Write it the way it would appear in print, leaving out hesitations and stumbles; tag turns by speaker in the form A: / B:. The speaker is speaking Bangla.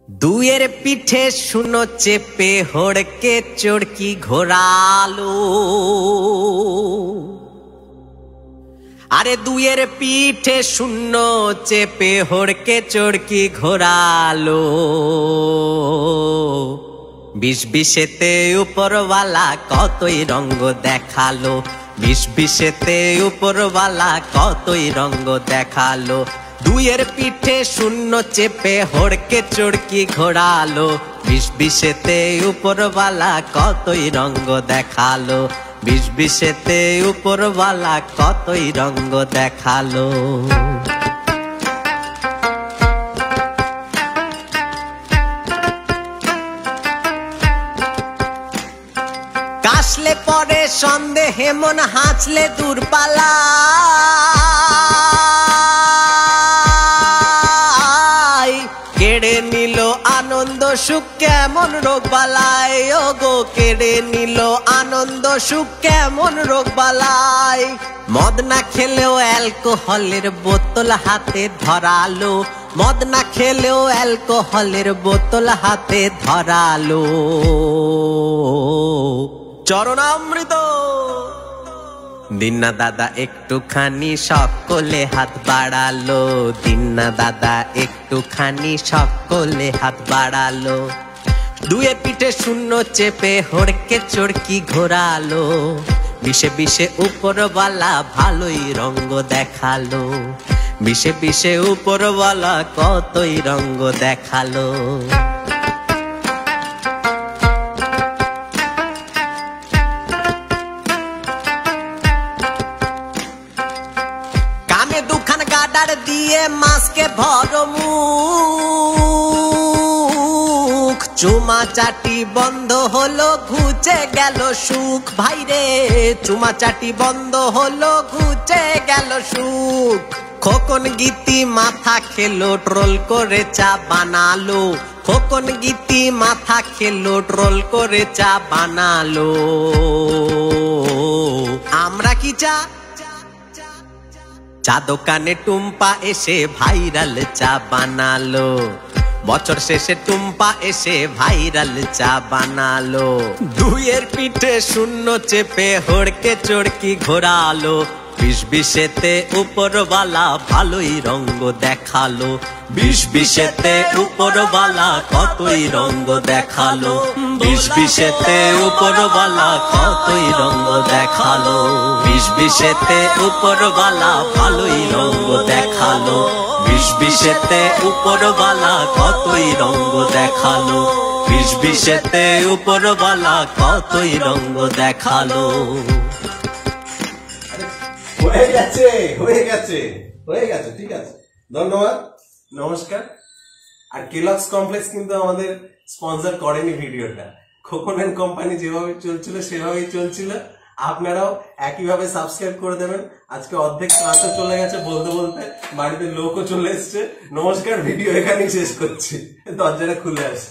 A: দুয়ের পিঠে শুনো চেপে হড়কে চড়কি ঘোরালো। আরে দুয়ের পিঠে শূন্য চেপে হড়কে চড়কি ঘোরালো। বিষ বিশেতে উপরওয়ালা কতই রঙ্গ দেখালো। বিষ বিশেতে উপরওয়ালা কতই রঙ্গ দেখালো। দুয়ের পিঠে শূন্য চেপে হড়কে চড়কি ঘোরালো। বিষ বিশেতে উপরওয়ালা কতই রঙ্গ দেখালো। বিষ বিশেতে উপরওয়ালা কতই রঙ্গ দেখালো। কাশলে পরে সন্দেহে মন হাঁচলে দূরপালা। কেড়ে নিল আনন্দ সুখ কেমন রোগ বালাই। ও গো কেড়ে নিল আনন্দ সুখ কেমন রোগ বালাই। মদ না খেলেও অ্যালকোহলের বোতল হাতে ধরালো। মদ না খেলেও অ্যালকোহলের বোতল হাতে ধরালো। চরণামৃত দিন্না দাদা একটুখানি সকলে হাত বাড়ালো। দিন্না দাদা একটুখানি সকলে হাত বাড়ালো। দুয়ে পিঠে শূন্য চেপে হড়কে চড়কি ঘোরালো। বিষে বিষে উপরওয়ালা ভালোই রঙ্গ দেখালো। বিষে বিষে উপরওয়ালা কতই রঙ্গ দেখালো। দুখান গাডার দিয়ে মাছকে ভর মুখ। চুমা চাটি বন্ধ হলো ঘুচে গেল সুখ। ভাইরে চুমা চাটি বন্ধ হলো ঘুচে গেল সুখ। খোকন গীতি মাথা খেলো ট্রোল করে চা বানালো। খোকন গীতি মাথা খেলো ট্রোল করে চা বানালো। আমরা কি চা চা দোকানে টুম্পা এসে ভাইরাল চা বানালো। বছর শেষে টুম্পা এসে ভাইরাল চা বানালো। দুয়ের পিঠে শূন্য চেপে হড়কে চড়কি ঘোরালো। বিষ বিশেতে উপরওয়ালা ভালোই রঙ্গ দেখালো। বিষ বিশেতে উপরওয়ালা কতই রঙ্গ দেখালো। বিষ বিশেতে উপরওয়ালা কতই রঙ্গ দেখালো। বিষ বিশেতে উপরওয়ালা ভালোই রঙ্গ দেখালো। বিষ বিশেতে উপরওয়ালা কতই রঙ্গ দেখালো। বিষ বিশেতে উপরওয়ালা কতই রঙ্গ দেখালো।
B: হয়ে গেছে হয়ে গেছে হয়ে গেছে, ঠিক আছে, ধন্যবাদ, নমস্কার। আর কেলগস কমপ্লেক্স কিন্তু আমাদের স্পন্সর করেনি ভিডিওটা। খোকন এন্ড কোম্পানি যেভাবে চলছিল সেভাবেই চলছিল। আপনারাও একইভাবে সাবস্ক্রাইব করে দেবেন। আজকে অর্ধেক ক্লাসও চলে গেছে, বলতে বলতে বাড়িতে লোকও চলে এসছে। নমস্কার, ভিডিও এখানেই শেষ করছি, দরজাটা খুলে আসে।